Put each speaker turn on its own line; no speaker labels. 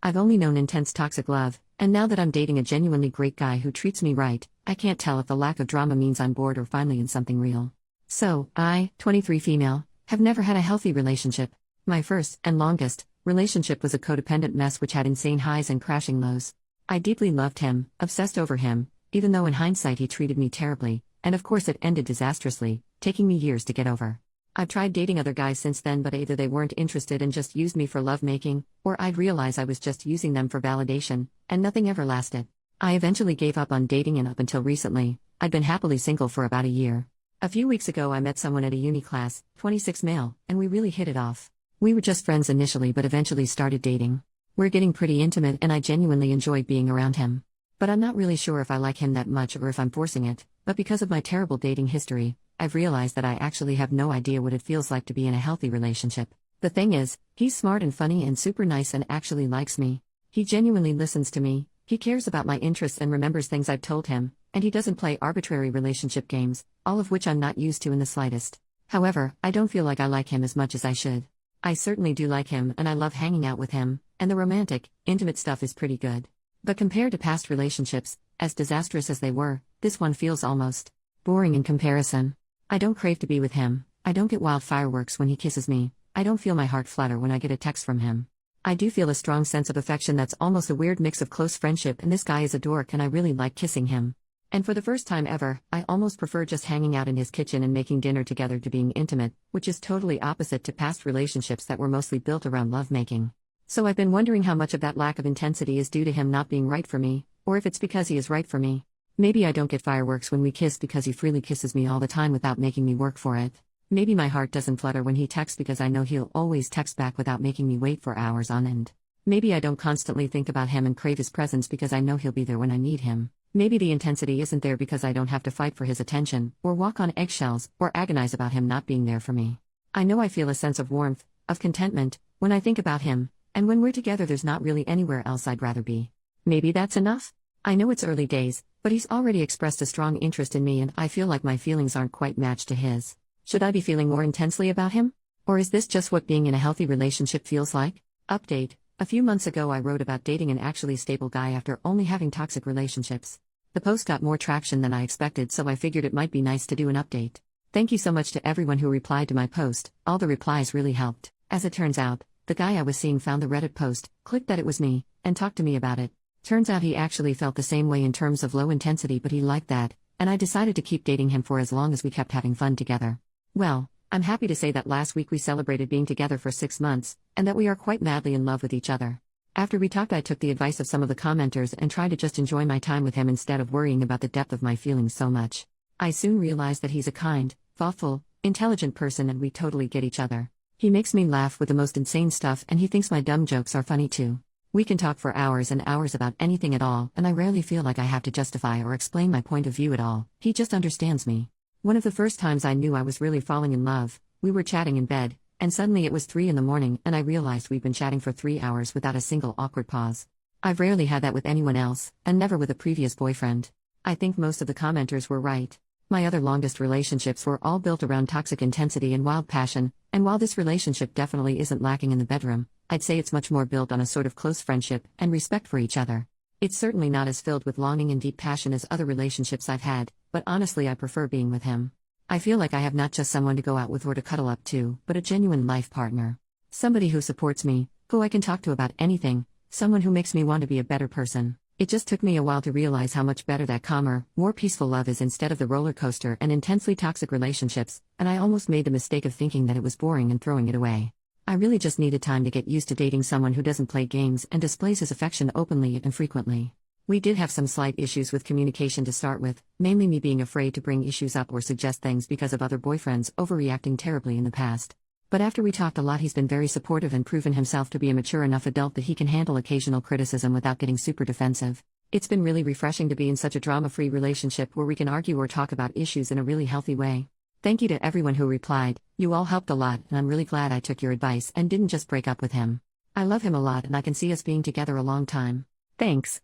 I've only known intense toxic love, and now that I'm dating a genuinely great guy who treats me right, I can't tell if the lack of drama means I'm bored or finally in something real. So, I, 23 female, have never had a healthy relationship. My first, and longest, relationship was a codependent mess which had insane highs and crashing lows. I deeply loved him, obsessed over him, even though in hindsight he treated me terribly, and of course it ended disastrously, taking me years to get over. I've tried dating other guys since then, but either they weren't interested and just used me for lovemaking, or I'd realize I was just using them for validation, and nothing ever lasted. I eventually gave up on dating, and up until recently, I'd been happily single for about a year. A few weeks ago I met someone at a uni class, 26 male, and we really hit it off. We were just friends initially but eventually started dating. We're getting pretty intimate and I genuinely enjoy being around him. But I'm not really sure if I like him that much or if I'm forcing it, but because of my terrible dating history, I've realized that I actually have no idea what it feels like to be in a healthy relationship. The thing is, he's smart and funny and super nice and actually likes me. He genuinely listens to me, he cares about my interests and remembers things I've told him, and he doesn't play arbitrary relationship games, all of which I'm not used to in the slightest. However, I don't feel like I like him as much as I should. I certainly do like him and I love hanging out with him, and the romantic, intimate stuff is pretty good. But compared to past relationships, as disastrous as they were, this one feels almost boring in comparison. I don't crave to be with him, I don't get wild fireworks when he kisses me, I don't feel my heart flutter when I get a text from him. I do feel a strong sense of affection that's almost a weird mix of close friendship, and this guy is a dork and I really like kissing him. And for the first time ever, I almost prefer just hanging out in his kitchen and making dinner together to being intimate, which is totally opposite to past relationships that were mostly built around lovemaking. So I've been wondering how much of that lack of intensity is due to him not being right for me, or if it's because he is right for me. Maybe I don't get fireworks when we kiss because he freely kisses me all the time without making me work for it. Maybe my heart doesn't flutter when he texts because I know he'll always text back without making me wait for hours on end. Maybe I don't constantly think about him and crave his presence because I know he'll be there when I need him. Maybe the intensity isn't there because I don't have to fight for his attention, or walk on eggshells, or agonize about him not being there for me. I know I feel a sense of warmth, of contentment, when I think about him, and when we're together there's not really anywhere else I'd rather be. Maybe that's enough? I know it's early days, but he's already expressed a strong interest in me and I feel like my feelings aren't quite matched to his. Should I be feeling more intensely about him? Or is this just what being in a healthy relationship feels like? Update: a few months ago I wrote about dating an actually stable guy after only having toxic relationships. The post got more traction than I expected, so I figured it might be nice to do an update. Thank you so much to everyone who replied to my post, all the replies really helped. As it turns out, the guy I was seeing found the Reddit post, clicked that it was me, and talked to me about it. Turns out he actually felt the same way in terms of low intensity, but he liked that, and I decided to keep dating him for as long as we kept having fun together. Well, I'm happy to say that last week we celebrated being together for 6 months, and that we are quite madly in love with each other. After we talked I took the advice of some of the commenters and tried to just enjoy my time with him instead of worrying about the depth of my feelings so much. I soon realized that he's a kind, thoughtful, intelligent person and we totally get each other. He makes me laugh with the most insane stuff and he thinks my dumb jokes are funny too. We can talk for hours and hours about anything at all, and I rarely feel like I have to justify or explain my point of view at all. He just understands me. One of the first times I knew I was really falling in love, we were chatting in bed, and suddenly it was 3 in the morning and I realized we'd been chatting for 3 hours without a single awkward pause. I've rarely had that with anyone else, and never with a previous boyfriend. I think most of the commenters were right. My other longest relationships were all built around toxic intensity and wild passion, and while this relationship definitely isn't lacking in the bedroom, I'd say it's much more built on a sort of close friendship and respect for each other. It's certainly not as filled with longing and deep passion as other relationships I've had, but honestly I prefer being with him. I feel like I have not just someone to go out with or to cuddle up to, but a genuine life partner. Somebody who supports me, who I can talk to about anything, someone who makes me want to be a better person. It just took me a while to realize how much better that calmer, more peaceful love is instead of the roller coaster and intensely toxic relationships, and I almost made the mistake of thinking that it was boring and throwing it away. I really just needed time to get used to dating someone who doesn't play games and displays his affection openly and frequently. We did have some slight issues with communication to start with, mainly me being afraid to bring issues up or suggest things because of other boyfriends overreacting terribly in the past. But after we talked a lot he's been very supportive and proven himself to be a mature enough adult that he can handle occasional criticism without getting super defensive. It's been really refreshing to be in such a drama-free relationship where we can argue or talk about issues in a really healthy way. Thank you to everyone who replied, you all helped a lot and I'm really glad I took your advice and didn't just break up with him. I love him a lot and I can see us being together a long time. Thanks.